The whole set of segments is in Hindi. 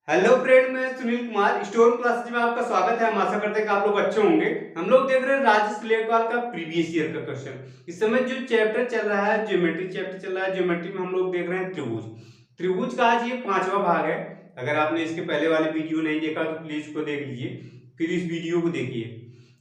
हेलो फ्रेंड, मैं सुनील कुमार स्टोर क्लासेज में आपका स्वागत है। हम आशा करते हैं कि आप लोग अच्छे होंगे। हम लोग देख रहे हैं राजेश लेखपाल का प्रीवियस ईयर का क्वेश्चन। इस समय जो चैप्टर चल रहा है ज्योमेट्री चैप्टर चल रहा है। ज्योमेट्री में हम लोग देख रहे हैं त्रिभुज। त्रिभुज का आज ये 5वां भाग है। अगर आपने इसके पहले वाले वीडियो नहीं देखा तो प्लीज को देख लीजिए, फिर इस वीडियो को देखिए।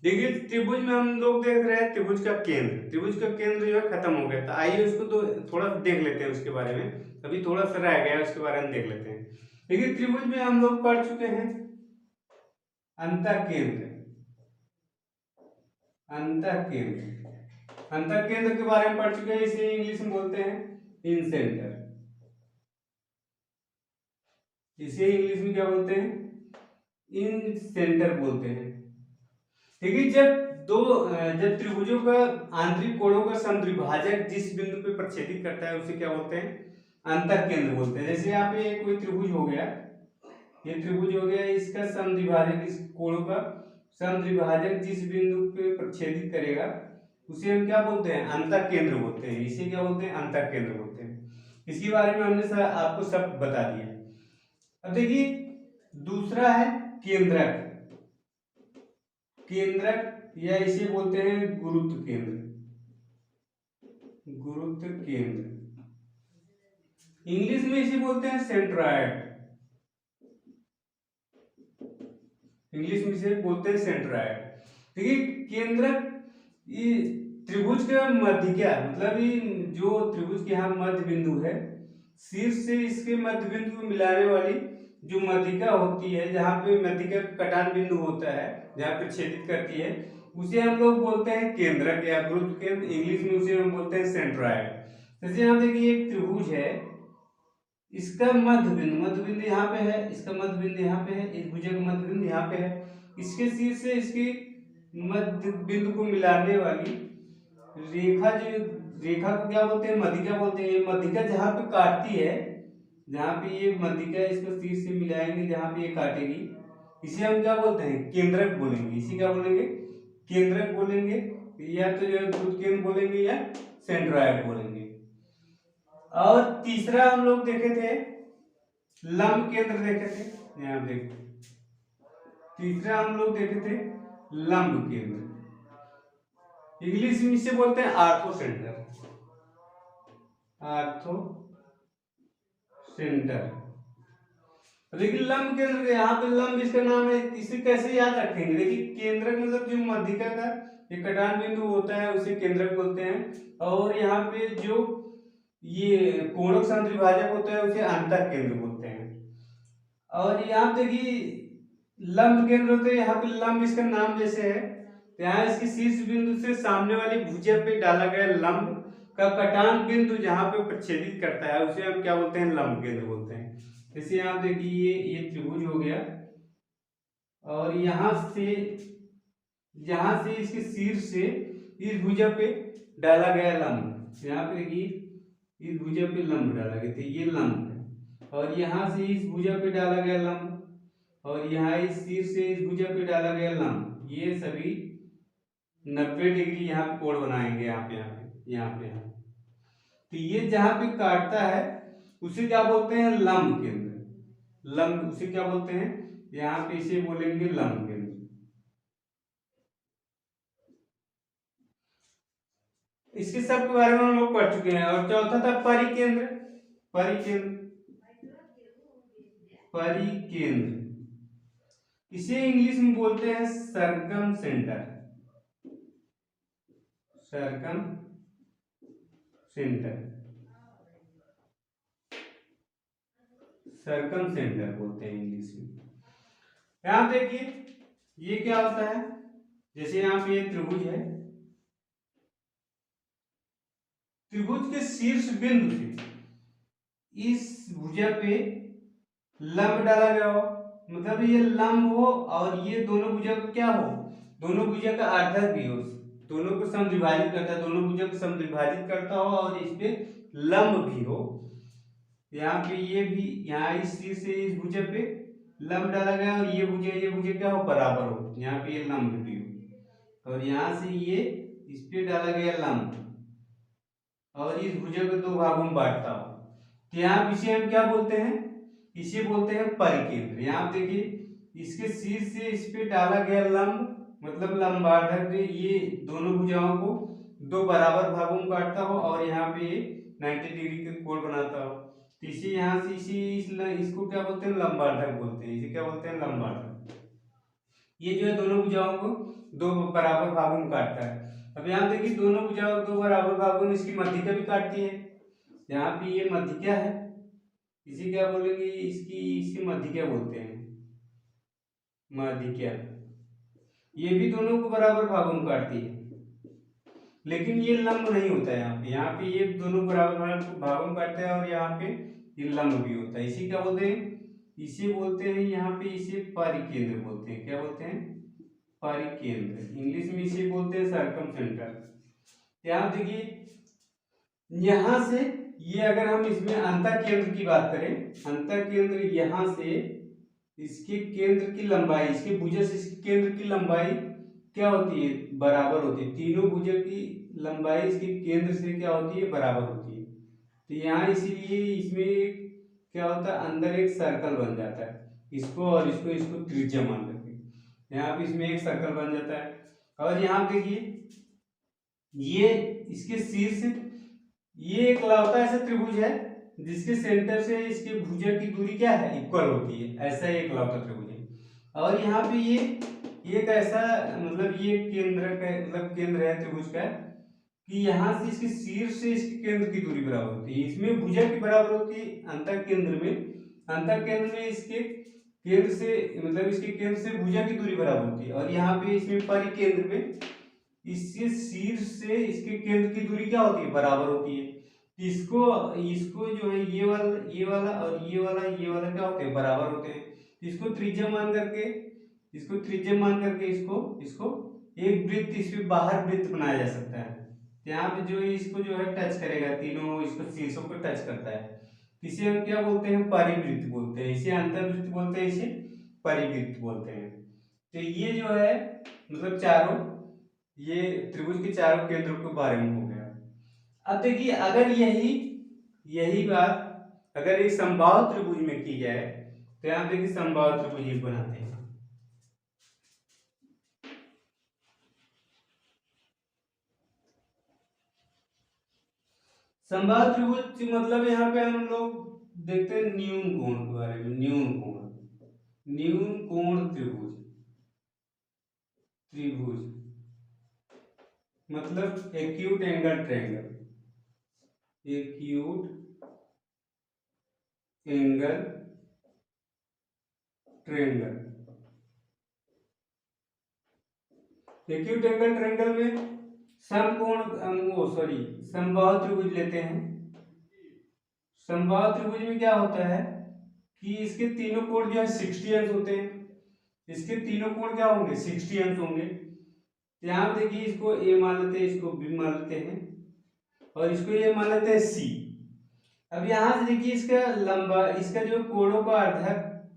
देखिए त्रिभुज में हम लोग देख रहे हैं त्रिभुज का केंद्र। त्रिभुज का केंद्र जो है खत्म हो गया था। आइए उसको तो थोड़ा देख लेते हैं उसके बारे में। अभी थोड़ा सा रह गया है, उसके बारे में देख लेते हैं। देखिए त्रिभुज में हम लोग पढ़ चुके हैं अंतःकेंद्र। अंतःकेंद्र अंतःकेंद्र के बारे में पढ़ चुके हैं। इसे इंग्लिश में बोलते हैं इन सेंटर। इसे इंग्लिश में क्या बोलते हैं? इन सेंटर बोलते हैं। ठीक है। जब त्रिभुजों का आंतरिक कोणों का समद्विभाजक जिस बिंदु पे प्रक्षेपित करता है उसे क्या बोलते हैं? अंतःकेंद्र बोलते हैं। जैसे यहाँ पे कोई त्रिभुज हो गया, ये त्रिभुज हो गया, इसका समद्विभाजक, इस कोण का समद्विभाजक जिस बिंदु पे प्रक्षेपित करेगा उसे हम क्या बोलते हैं? अंतःकेंद्र बोलते हैं। इसे क्या बोलते हैं? अंतःकेंद्र बोलते हैं। इसके बारे में हमने आपको सब बता दिया। अब देखिए दूसरा है केंद्रक। केंद्रक या इसे बोलते हैं गुरुत्व केंद्र। गुरुत्व केंद्र इंग्लिश में इसे बोलते हैं सेंट्रॉयड। इंग्लिश में इसे बोलते हैं सेंट्रॉयड। देखिए केंद्रक ये त्रिभुज का मध्यिका, मतलब ये जो त्रिभुज के यहाँ मध्य बिंदु है, शीर्ष से इसके मध्य बिंदु को मिलाने वाली जो मध्यिका होती है, जहाँ पे मध्यिका कटान बिंदु होता है, जहाँ पे छेदित करती है, उसे हम लोग बोलते हैं केंद्रक या गुरुत्व केंद्र। इंग्लिश में उसे हम बोलते हैं सेंट्रॉयड। जैसे यहाँ देखिए एक त्रिभुज है, इसका मध्य बिंदु यहाँ पे है, इसका मध्य बिंदु यहाँ पे है, इस भुजा का मध्य बिंदु यहाँ पे है। इसके शीर्ष से इसकी मध्य बिंदु को मिलाने वाली रेखा, जो रेखा को क्या बोलते हैं? मध्यिका बोलते हैं। ये मध्यिका जहाँ पे काटती है, जहाँ पे ये मध्यिका इसको शीर्ष से मिलाएंगे, जहाँ पे ये काटेगी, इसे हम क्या बोलते हैं? केंद्रक बोलेंगे। इसे क्या बोलेंगे? केंद्रक बोलेंगे, या तो जो है गुरुत्व केंद्र बोलेंगे या सेंट्रॉयड बोलेंगे। और तीसरा हम लोग देखे थे लंब केंद्र देखे थे। यहाँ देखो तीसरा हम लोग देखे थे लंब केंद्र। इंग्लिश में इसे बोलते हैं आर्थो सेंटर। Ortho centre. देखिए लंब केंद्र, यहाँ पे लंब इसका नाम है। इसे कैसे याद रखेंगे? देखिए केंद्रक मतलब जो मध्यिका का ये कटान बिंदु होता है उसे केंद्रक बोलते हैं। और यहाँ पे जो ये कोणक समद्विभाजक होता है उसे अंतः केंद्र बोलते हैं। और यहाँ देखिए लंब केंद्र होते हैं। यहाँ पे लंब इसका नाम जैसे है, तो यहाँ इसके शीर्ष बिंदु से सामने वाली भुजा पे डाला गया लंब का कटान बिंदु जहाँ पे प्रच्छेदित करता है उसे हम क्या बोलते हैं? लंब केंद्र बोलते हैं। जैसे आप देखिए ये त्रिभुज हो गया, और यहाँ से इसके शीर्ष से इस भुजा पे डाला गया लंब, यहाँ पे देखिए इस भुजा पे लंब डाला गया, तो ये लंब है। और यहाँ से इस भुजा पे डाला गया लंब, और यहाँ इस शीर्ष से इस भुजा पे डाला गया लंब, ये सभी 90 डिग्री यहाँ पे कोण बनाएंगे। यहाँ पे तो ये जहाँ पे काटता है उसे क्या बोलते हैं? लंब केंद्र। लंब उसे क्या बोलते हैं? यहाँ पे इसे बोलेंगे लंब केंद्र। इसके सब के बारे में हम लोग पढ़ चुके हैं। और चौथा था परिकेंद्र। परिकेंद्र परिकेंद्र इसे इंग्लिश में बोलते हैं सरकम सेंटर। सरकम सेंटर सरकम सेंटर बोलते हैं इंग्लिश में। यहां देखिए ये क्या होता है? जैसे यहाँ पे ये त्रिभुज है, त्रिभुज के शीर्ष बिंदु से इस भुजा पे लंब डाला गया हो, मतलब ये लंब हो और ये दोनों भुजा का क्या हो? दोनों भुजा का आधार भी हो, दोनों को समद्विभाजित करता है, दोनों भुजा को समद्विभाजित करता हो, और इस पे लंब भी हो। यहाँ पे ये भी, यहाँ इस शीर्ष से इस भुजा पे लंब डाला गया, और ये भुजा क्या हो? बराबर हो, यहाँ पे ये लंब भी हो। और यहाँ से ये इस पे डाला गया लंब, और इस भुजा को दो भागों में बांटता हो, तो यहाँ इसे हम क्या बोलते हैं? इसे बोलते हैं परिकेंद्र। यहाँ देखिए इसके शीर्ष से इस पे डाला गया लंब, मतलब लंबार्धक, ये दोनों भुजाओं को दो बराबर भागों में काटता हो और यहाँ पे 90 डिग्री के कोण बनाता हो। तो इसे यहाँ से इसको क्या बोलते हैं, लंबार्धक बोलते हैं। इसे क्या बोलते हैं, लंबार्धक। ये जो है दोनों भुजाओं को दो बराबर भागों में काटता है। अब यहाँ देखिए दोनों भुजाओं को दो बराबर भागों में इसकी मध्यिका भी काटती है। यहाँ पे ये मध्यिका है, इसे क्या बोलेंगे, इसी मध्यिका बोलते हैं, मध्यिका। ये भी दोनों को बराबर भागों में काटती है, लेकिन ये लंब नहीं होता है। यहाँ पे ये दोनों बराबर भागों में काटते हैं और यहाँ पे ये लंब भी होता है। इसी क्या बोलते हैं, इसे बोलते हैं यहाँ पे, इसे परिकेंद्र बोलते हैं। क्या बोलते हैं, परिकेंद्र। इंग्लिश में इसे बोलते हैं सर्कमसेंटर। यहाँ देखिए यहाँ से ये, अगर हम इसमें अंतः केंद्र की बात करें, अंतः केंद्र यहाँ से इसके केंद्र की लंबाई, इसके भुजा से इसके केंद्र की लंबाई क्या होती है, बराबर होती है। तीनों भुजा की लंबाई इसके केंद्र से क्या होती है, बराबर होती है। तो यहाँ इसीलिए इसमें क्या होता है, अंदर एक सर्कल बन जाता है। इसको और इसको त्रिज्या मान करके यहाँ पे इसमें एक सर्कल बन जाता है। और यहाँ देखिए ये इसके शीर्ष, ये एक लौता ऐसा त्रिभुज है जिसके सेंटर से इसके भुजा की दूरी क्या है, इक्वल होती है। ऐसा एक लौता त्रिभुज है। और यहाँ पे ये एक ऐसा, मतलब ये केंद्र का, मतलब केंद्र है त्रिभुज का, कि यहाँ से इसके शीर्ष से इसके केंद्र की दूरी बराबर होती है। इसमें भुजा की बराबर होती है अंतः केंद्र में, अंतः केंद्र में इसके केंद्र से, मतलब इसके केंद्र से भुजा की दूरी बराबर होती है। और यहाँ पे इसमें परिकेंद्र में इसके शीर्ष से इसके केंद्र की दूरी क्या होती है, बराबर होती है। इसको इसको जो है ये वाला और ये वाला क्या होते हैं, बराबर होते हैं। इसको त्रिज्या मान करके, इसको इसको एक वृत्त, इसमें बाहर वृत्त बनाया जा सकता है। यहाँ पे जो इसको जो है टच करेगा, तीनों इसको शीर्षों को टच करता है, इसे हम क्या बोलते हैं, परिवृत्त बोलते हैं। इसे अंतर्वृत्त बोलते हैं, इसे परिवृत्त बोलते हैं। तो ये जो है, मतलब चारों, ये त्रिभुज के चारों केंद्रों के बारे में हो गया। अब देखिए अगर यही बात अगर एक समबाहु त्रिभुज में की जाए, तो यहाँ देखिए समबाहु त्रिभुज बनाते हैं। समबाहु त्रिभुज मतलब यहाँ पे हम लोग देखते हैं न्यून कोण के बारे में। न्यून कोण त्रिभुज मतलब acute angle triangle, acute angle triangle. Acute angle triangle में समबाहु त्रिभुज लेते हैं। समबाहु त्रिभुज में क्या होता है कि इसके तीनों कोण जो है 60 अंश होते हैं। इसके तीनों कोण क्या होंगे, 60 अंश होंगे। यहाँ पे देखिए इसको ए मान लेते हैं, इसको बी मान लेते हैं और इसको ये मान लेते हैं सी। अब यहाँ से देखिए इसका जो कोणों का अर्धक,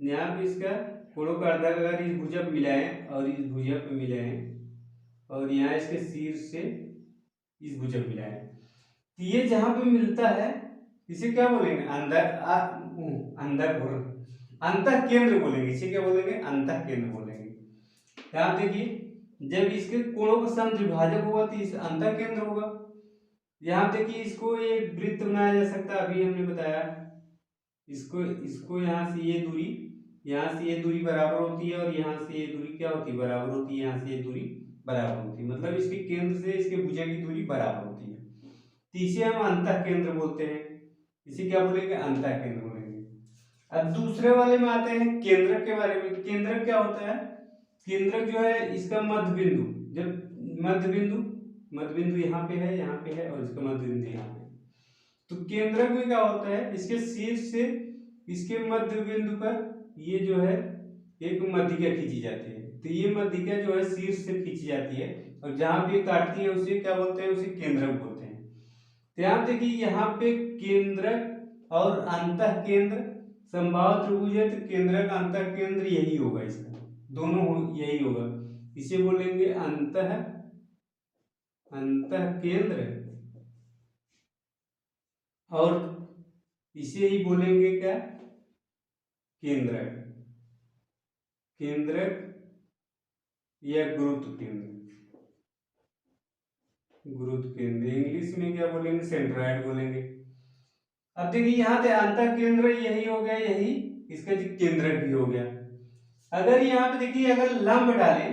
यहाँ पे इसका कोणों का अर्धक अगर इस भुजा पे मिलाएं और इस भुजा पे मिलाएं और यहाँ इसके शीर्ष से इस भुजा पे मिलाएं, तो ये जहां पे मिलता है इसे क्या बोलेंगे, अंतः केंद्र बोलेंगे। इसे क्या बोलेंगे, अंतः केंद्र बोलेंगे। यहाँ देखिए जब इसके कोणों का समद्विभाजक होगा तो इस अंतः केंद्र होगा। यहाँ देखिए इसको एक वृत्त बनाया जा सकता है, अभी हमने बताया। इसको यहाँ से ये दूरी बराबर होती है और यहाँ से ये दूरी क्या होती है, बराबर होती है। यहाँ से ये दूरी बराबर होती है, मतलब इसके केंद्र से इसके भुजा की दूरी बराबर होती है। तो इसे हम अंतः केंद्र बोलते हैं। इसे क्या बोलेंगे, अंतः केंद्र बोलेंगे। अब दूसरे वाले में आते हैं केंद्रक के बारे में। केंद्रक क्या होता है, केंद्रक जो है इसका मध्य बिंदु, जब मध्य बिंदु यहाँ पे है और इसका मध्य बिंदु यहाँ पे। तो केंद्रक में क्या होता है, इसके शीर्ष से इसके मध्य बिंदु पर ये जो है एक मध्यिका खींची जाती है। तो ये मध्यिका जो है शीर्ष से खींची जाती है और जहां पे काटती है उसे क्या बोलते हैं, उसे केंद्रक बोलते हैं। तो यहाँ देखिए यहाँ पे केंद्रक और अंतः केंद्र समबाहु त्रिभुज है, तो केंद्रक अंतः केंद्र यही होगा, इसका दोनों यही होगा। इसे बोलेंगे अंतः केंद्र और इसे ही बोलेंगे क्या, केंद्रक, केंद्रक या गुरुत्व केंद्र, गुरुत्व केंद्र इंग्लिश में क्या बोलेंगे, सेंट्रॉइड बोलेंगे। अब देखिए यहाँ पे अंतः केंद्र यही हो गया, यही इसका जो केंद्रक भी हो गया। अगर यहाँ पे देखिए अगर लंब डाले,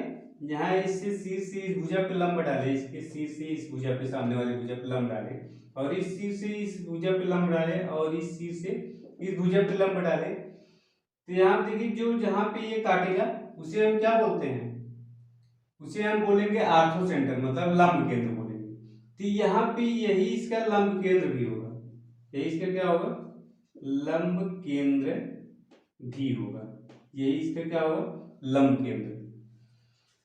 यहाँ इससे शीर्ष से इस भुजा पे लंब डाले, इसके शीर्ष से इस भुजा पे, सामने वाले भुजा पे लंब डाले, और इस शीर्ष से इस भुजा पे लंब डाले, और इस शीर्ष से इस भुजा पे लंब डाले, तो यहाँ पे देखिए जो जहाँ पे ये काटेगा उसे हम क्या बोलते हैं, उसे हम बोलेंगे आर्थो सेंटर, मतलब लंब केंद्र बोलेंगे। तो यहाँ पे यही इसका लंब केंद्र भी होगा, यही इसका क्या होगा, लंब केंद्र भी होगा, यही इसका क्या होगा, लंब केंद्र।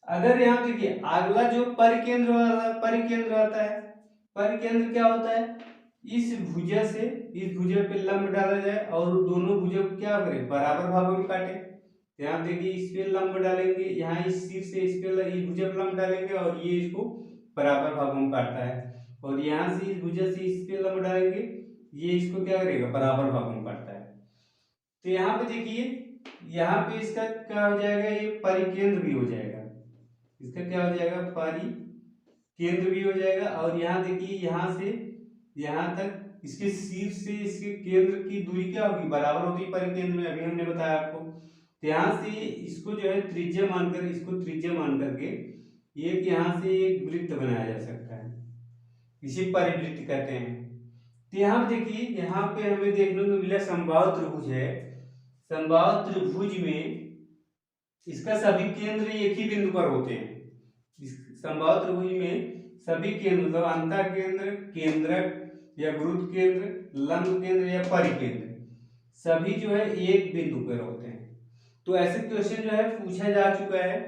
अगर यहाँ देखिए अगला जो परिकेंद्र वाला परिकेंद्र आता है, परिकेंद्र क्या होता है, इस भुजा से इस भुजा पे लंब डाला जाए और दोनों भुजा को क्या करें, बराबर भागों में काटे। यहाँ देखिए इस पे लंब डालेंगे, यहाँ इस शीर्ष से इस पे इस भुजा पे लंब डालेंगे और ये इसको बराबर भागों में काटता है, और यहाँ से इस भुजा से इस पे लंब डालेंगे, ये इसको क्या करेगा, बराबर भागों में काटता है। तो यहाँ पे देखिए यहाँ पे इसका क्या हो जाएगा, ये परिकेंद्र भी हो जाएगा, इसका क्या हो जाएगा, परिकेंद्र भी हो जाएगा। और यहाँ देखिए यहाँ से यहाँ तक इसके शीर्ष से इसके केंद्र की दूरी क्या होगी, बराबर होगी परिकेंद्र में, अभी हमने बताया आपको। ध्यान से इसको जो है त्रिज्या मानकर, इसको त्रिज्या मान करके एक यहाँ से एक वृत्त बनाया जा सकता है, इसे परिवृत्त कहते हैं। तो यहाँ पे देखिए यहाँ पे हमें देखने को मिला समबाहु त्रिभुज है, समबाहु त्रिभुज में इसका सभी केंद्र एक ही बिंदु पर होते हैं। इस समबाहु त्रिभुज में सभी केंद्र मतलब अंतः केंद्र, केंद्रक या गुरुत्व केंद्र, लंब केंद्र या परिकेंद्र सभी जो है एक बिंदु पर होते हैं। तो ऐसे क्वेश्चन जो है पूछा जा चुका है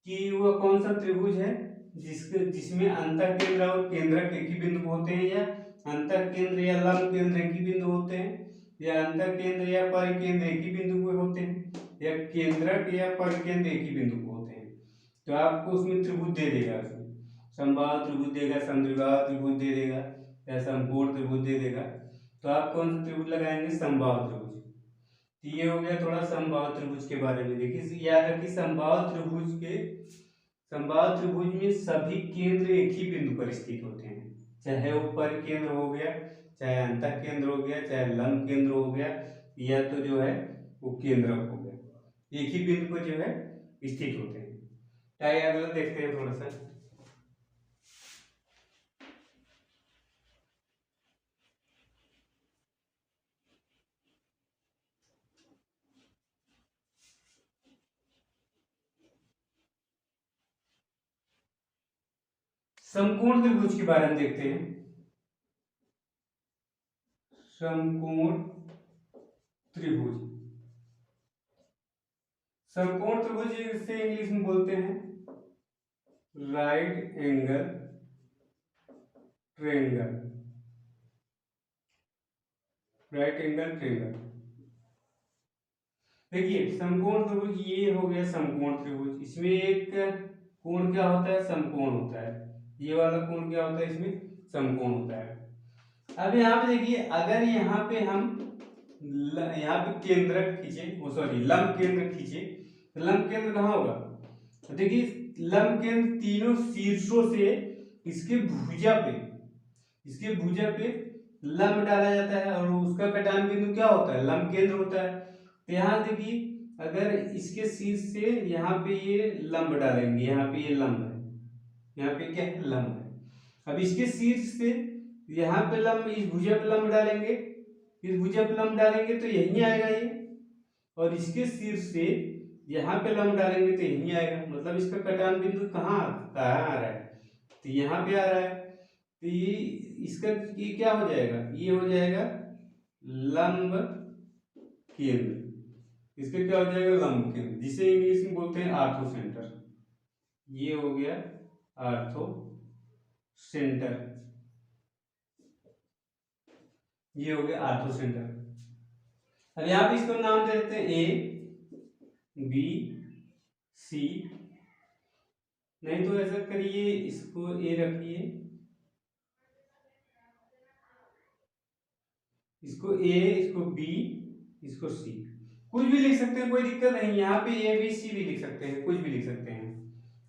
कि वह कौन सा त्रिभुज है जिसमें अंतः केंद्र और केंद्रक एक ही बिंदु होते हैं, या अंतः केंद्र या लंब केंद्र एक ही बिंदु होते हैं, या अंतः केंद्र या परिकेंद्र एक ही बिंदु पर होते हैं, या केंद्रक या परिकेंद्र एक ही बिंदु पर होते हैं। तो आपको उसमें त्रिभुज दे देगा, उसमें समबाहु त्रिभुज देगा, समद्विबाहु त्रिभुज दे देगा, या समकोण त्रिभुज दे देगा। तो आप कौन सा त्रिभुज लगाएंगे, समबाहु त्रिभुज। ये हो गया थोड़ा समबाहु त्रिभुज के बारे में। देखिए याद रखिए समबाहु त्रिभुज में सभी केंद्र एक ही बिंदु पर स्थित होते हैं, चाहे वो परिकेंद्र हो गया, चाहे अंतः केंद्र हो गया, चाहे लंब केंद्र हो गया, या तो जो है वो केंद्रक हो गया, एक ही बिंदु पर जो है स्थित होते हैं। आइए अगला देखते हैं थोड़ा सा। समकोण त्रिभुज के बारे में देखते हैं। समकोण त्रिभुज, समकोण त्रिभुज से इंग्लिश में बोलते हैं right angle triangle, right angle triangle. देखिए समकोण त्रिभुज ये हो गया समकोण त्रिभुज, इसमें एक कोण क्या होता है, समकोण होता है, ये वाला कोण क्या होता है, इसमें समकोण होता है। अब यहाँ पे देखिए अगर यहाँ पे हम यहाँ पे केंद्रक खींचे, वो सॉरी लंब केंद्र खींचे, तो लंब केंद्र कहाँ होगा, तो देखिए लंब केंद्र तीनों शीर्षों से इसके भुजा पे लंब डाला जाता है, और उसका कटान बिंदु क्या होता है, लंब केंद्र होता है। तो यहाँ देखिए अगर इसके शीर्ष से यहाँ पे ये लंब डालेंगे, यहाँ पे ये लंब है, यहाँ पे क्या है, लंब है। अब इसके शीर्ष से यहाँ पे लंब, इस भुजा पे लंब डालेंगे, इस भुजा पे लंब डालेंगे तो यहीं आएगा ये, और इसके शीर्ष से यहाँ पे लंब डालेंगे तो यहीं आएगा, मतलब इसका कटान बिंदु कहाँ आ रहा है, तो यहाँ पे आ रहा है। तो ये इसका ये क्या हो जाएगा, ये हो जाएगा लंब केंद्र, इसका क्या हो जाएगा, लंब केंद्र, जिसे इंग्लिश में बोलते हैं आर्थो सेंटर। ये हो गया आर्थो सेंटर, ये हो गया आर्थो सेंटर। अब यहाँ पे इसको नाम दे देते हैं ए बी सी, नहीं तो ऐसा करिए इसको ए रखिए, इसको ए, इसको बी, इसको सी। कुछ भी लिख सकते हैं, कोई दिक्कत नहीं। यहाँ पे ए बी सी भी लिख सकते हैं, कुछ भी लिख सकते हैं।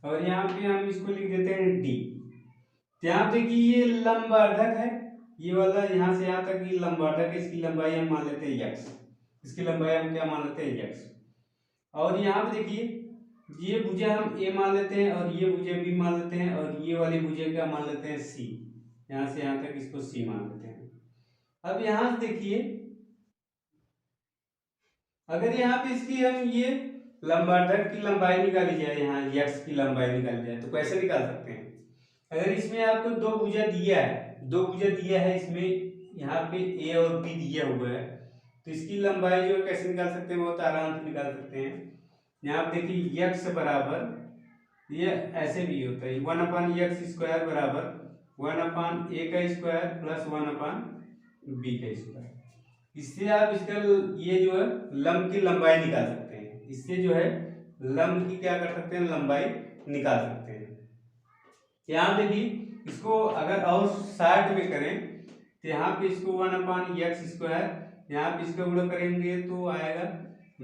और यहाँ पे हम इसको लिख देते हैं डी। यहाँ देखिए ये लंबार्धक है, ये वाला यहाँ से यहाँ तक ये लंबार्धक है, इसकी लंबाई हम मान लेते हैं x, इसकी लंबाई हम क्या मान लेते हैं x। और यहाँ पे देखिए ये भुजा हम a मान लेते हैं, और ये भुजा b मान लेते हैं, और ये वाली भुजा क्या मान लेते हैं c, यहाँ से यहाँ तक इसको c मान लेते हैं। अब यहाँ से देखिए अगर यहाँ पे इसकी हम ये लंबार्धक की लंबाई निकाली जाए, यहाँ x की लंबाई निकाली जाए तो कैसे निकाल सकते हैं। अगर इसमें आपको दो भुजा दिया है, दो भुजा दिया है इसमें, यहाँ पे a और b दिया हुआ है, तो इसकी लंबाई जो कैसे निकाल सकते हैं, बहुत आराम से निकाल सकते हैं। यहाँ पे देखिए x बराबर, ये ऐसे भी होता है 1/x² बराबर 1/a का स्क्वायर प्लस 1/b का स्क्वायर। इससे आप इसका ये जो है लंब की लंबाई निकाल सकते हैं, इससे जो है लंब की क्या कर सकते हैं, लंबाई निकाल सकते हैं। यहाँ देखिए इसको अगर और साइड में करें तो यहाँ पे इसको 1/x², यहाँ पे इसका गुणा करेंगे तो आएगा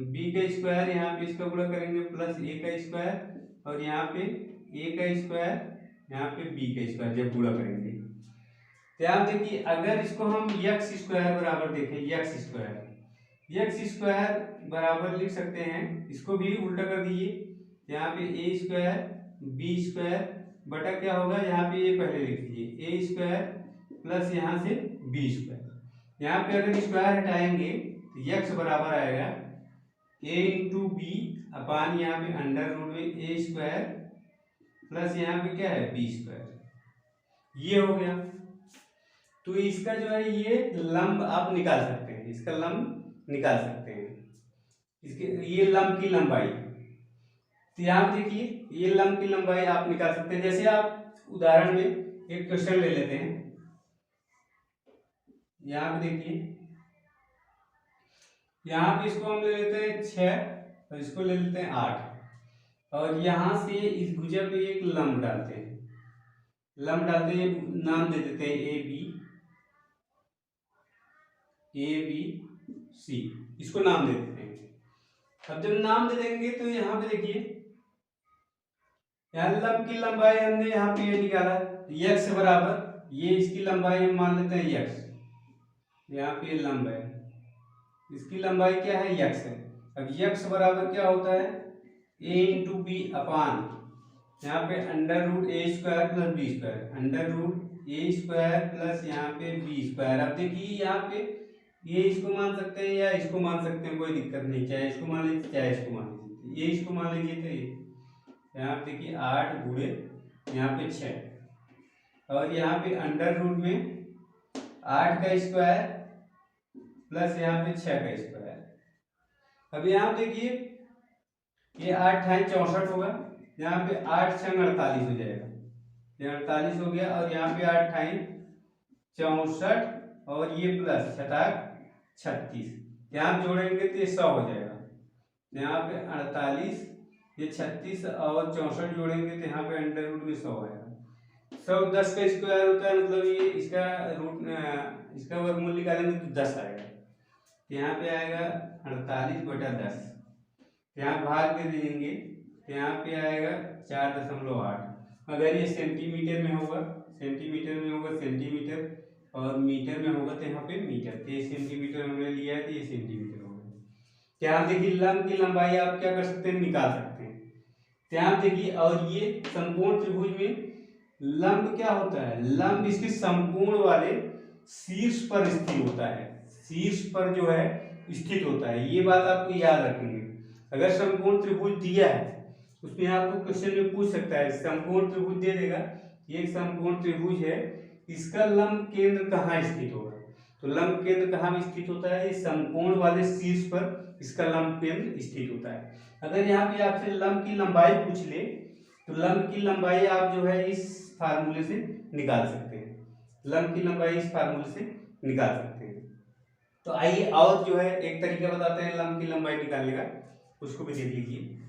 b का स्क्वायर, यहाँ पे इसका गुणा करेंगे प्लस a का स्क्वायर, और यहाँ पे a का स्क्वायर, यहाँ पे b का स्क्वायर जब गुणा करेंगे। तो यहाँ देखिए अगर इसको हम x² बराबर देखें, x² बराबर लिख सकते हैं, इसको भी उल्टा कर दीजिए, यहाँ पे a² b² बटा क्या होगा, यहाँ पे ये पहले लिख दीजिए a² प्लस यहाँ से b²। यहाँ पे अगर स्क्वायर हटाएंगे तो x बराबर आएगा a इंटू बी अपान यहाँ पे अंडर रूट में a² प्लस यहाँ पे क्या है b², ये हो गया। तो इसका जो है ये लंब आप निकाल सकते हैं, इसका लंब निकाल सकते हैं, इसके ये लंब की लंबाई। तो यहाँ देखिए ये लंब की लंबाई आप निकाल सकते हैं। जैसे आप उदाहरण में एक क्वेश्चन ले लेते हैं, यहाँ पे देखिए यहाँ पे इसको हम ले लेते हैं 6 और इसको ले लेते हैं 8, और यहाँ से इस भुजा पे एक लंब डालते हैं, लंब डालते हैं, नाम दे देते हैं ए बी सी, इसको नाम दे देते हैं। अब जब नाम दे देंगे तो यहाँ पे देखिए यहाँ लंब की लंबाई हमने यहाँ पे ये निकाला, x बराबर ये इसकी लंबाई हम मान लेते हैं x, यहाँ पे लंब है, इसकी लंबाई क्या है x है। अब x बराबर क्या होता है a इंटू बी अपान यहाँ पे under root a² plus b², under root a² plus यहाँ पे b²। अब देखिए यहाँ पे ये इसको मान सकते हैं या इसको मान सकते हैं, कोई दिक्कत नहीं, चाहे इसको मान लीजिए चाहे इसको मान लीजिए, ये इसको मान लीजिए तो ये यहाँ पे देखिए 8 गुणे यहाँ पे 6, और यहाँ पे अंडर रूट में 8 का स्क्वायर प्लस यहाँ पे 6 का स्क्वायर। अब यहाँ देखिए ये 8 × 64 होगा, यहाँ पे 8 × 48 हो जाएगा, ये 48 हो गया, और यहाँ पे 8 × 64 और ये प्लस 36, यहाँ जोड़ेंगे तो ये 100 हो जाएगा। यहाँ पे 48, ये 36 और 64 जोड़ेंगे तो यहाँ पे अंडर रूट में 100 आएगा। 100 10 का स्क्वायर होता है, मतलब ये इसका रूट इसका वर्गमूल निकालेंगे तो 10 आएगा। यहाँ पे आएगा 48/10, यहाँ भाग दे देंगे तो यहाँ पे आएगा 4.8। अगर ये सेंटीमीटर में होगा, सेंटीमीटर में होगा सेंटीमीटर, और मीटर में होगा तो यहाँ पे मीटर, तो ये सेंटीमीटर हमने लिया है तो ये सेंटीमीटर होगा। यहाँ देखिए लंब की लंबाई आप क्या कर सकते हैं, निकाल सकते हैं। यहाँ देखिए और ये समकोण त्रिभुज में लंब क्या होता है, लंब इसके संपूर्ण वाले शीर्ष पर स्थित होता है, शीर्ष पर जो है स्थित होता है, ये बात आपको याद रखेंगे। अगर समकोण त्रिभुज दिया है उसमें आपको क्वेश्चन में पूछ सकता है, समकोण त्रिभुज दे देगा, ये एक समकोण त्रिभुज है, इसका लंब केंद्र कहाँ स्थित होगा, तो लंब केंद्र कहाँ स्थित होता है, इस समकोण वाले शीर्ष पर इसका लंब केंद्र स्थित होता है। अगर यहाँ पे आपसे लंब की लंबाई पूछ ले तो लंब की लंबाई आप जो है इस फार्मूले से निकाल सकते हैं, लंब की लंबाई इस फार्मूले से निकाल सकते हैं। तो आइए और जो है एक तरीका बताते हैं लंब की लंबाई निकालने का, उसको भी देख लीजिए।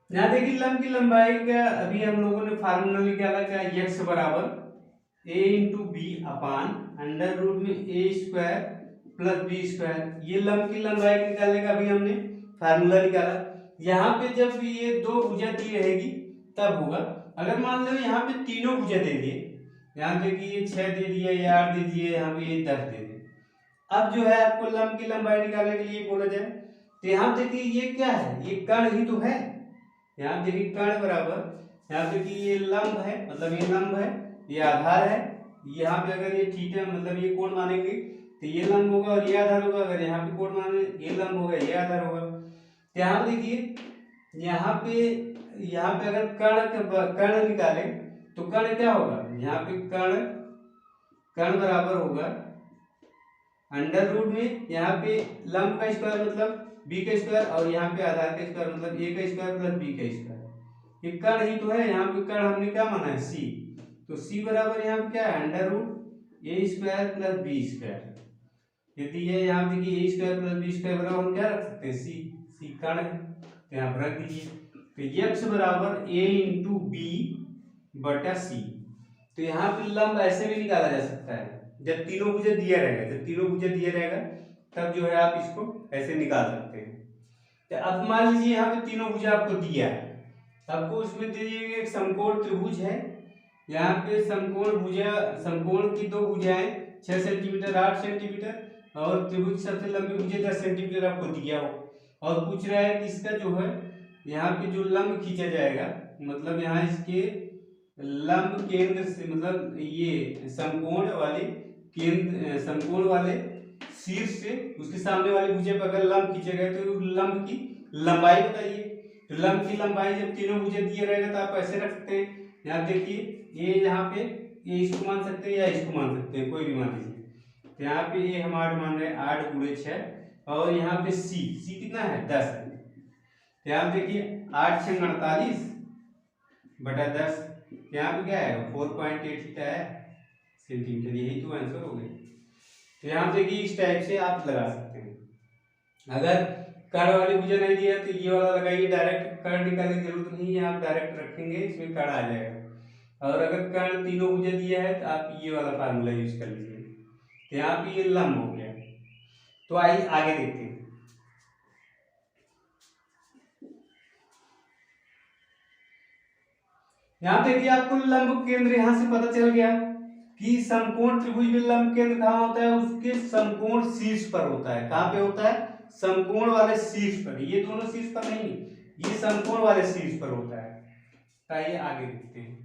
यहाँ देखिए लंब की लंबाई का अभी हम लोगों ने फार्मूला निकाला क्या, x बराबर a into b upon under root में a square plus b square. ये लंब की लंबाई निकालने का अभी हमने फार्मूला निकाला। यहाँ पे जब ये दो भुजा दी रहेगी तब होगा। अगर मान लो यहाँ पे तीनों भुजा दे दिए, यहाँ देखिए ये 6 दे दिए, ये 8 दे दिए, यहाँ पे ये 10 दे दिए। अब जो है आपको लंब की लंबाई निकालने के लिए बोला जाए तो यहाँ देखिए ये क्या है, ये कण ही तो है। यहाँ देखिए कण बराबर, यहाँ देखिए ये लंब है, मतलब ये लंब है, ये आधार है। यहाँ पे अगर ये थीटा मतलब ये कोण मानेंगे तो ये लंब होगा और ये आधार होगा। अगर यहाँ पे कोण माने ये लंब होगा, ये आधार होगा। तो यहाँ पे देखिए यहाँ पे अगर कर्ण निकाले तो कर्ण क्या होगा, यहाँ पे कर्ण बराबर होगा अंडर रूट में यहाँ पे लंब का स्क्वायर मतलब बी का स्क्वायर और यहाँ पे आधार का स्क्वायर मतलब ए का स्क्वायर प्लस बी का स्क्वायर। ये कर्ण ही तो है। यहाँ पे कर्ण हमने क्या माना है, सी। तो सी बराबर यहाँ पे क्या है, अंडर रूट ए स्क्वायर प्लस बी स्क्वायर। यदि ये यहाँ देखिए ए स्क्वायर प्लस बी स्क्वायर बराबर हम क्या रख सकते हैं, सी कर्ण है तो यहाँ पर रख दीजिए। तो x बराबर ए इंटू बी बटा सी। तो यहाँ पे लंब ऐसे भी निकाला जा सकता है, जब तीनों भुजा दिया रहेगा तब जो है आप इसको ऐसे निकाल सकते हैं। तो अब मान लीजिए यहाँ पे तीनों भुजा आपको दिया है, आपको उसमें दीजिए एक समकोण त्रिभुज है। यहाँ पे समकोण की दो भुजाएं 6 सेंटीमीटर 8 सेंटीमीटर और त्रिभुज सबसे लंबी भुजा 10 सेंटीमीटर आपको दिया हो और पूछ रहा है कि इसका जो है यहाँ पे जो लंब खींचा जाएगा, मतलब यहाँ इसके लंब केंद्र से मतलब ये समकोण वाले शीर्ष से उसके सामने वाली भुजा पर अगर लंब खींचे गए तो लंब की लंबाई बताइए। तो लंब की लंबाई जब तीनों भुजा दिए रहेगा तो आप ऐसे रख सकते हैं। यहाँ देखिए ये यहाँ पे ये इसको मान सकते हैं या इसको मान सकते हैं, कोई भी मान लीजिए। तो यहाँ पे ये हम 8 मान रहे हैं, 8 गुणे 6 और यहाँ पे सी कितना है, 10 है। तो यहाँ देखिए 8 6 48 बटा 10, यहाँ पे क्या है 4.8 थीटा है सेंटीमीटर, यही तो आंसर हो गया। तो यहाँ देखिए इस टाइप से आप लगा सकते हैं। अगर कर्ण वाली भुजा नहीं दिया तो ये वाला लगाइए, डायरेक्ट कर्ण निकालने की जरूरत नहीं है, आप डायरेक्ट रखेंगे इसमें कर्ण आ जाएगा। और अगर कर्ण तीनों भुजा दिया है तो आप ये वाला फार्मूला यूज कर लीजिए। तो यहाँ पे ये लंब हो गया। तो आइए आगे देखते हैं। यहाँ देखिए आपको लंब केंद्र यहाँ से पता चल गया कि समकोण त्रिभुज में लंब केंद्र कहाँ होता है, उसके समकोण शीर्ष पर होता है। कहाँ पे होता है, समकोण वाले शीर्ष पर। ये दोनों शीर्ष पर नहीं, ये समकोण वाले शीर्ष पर होता है। आइए आगे देखते हैं।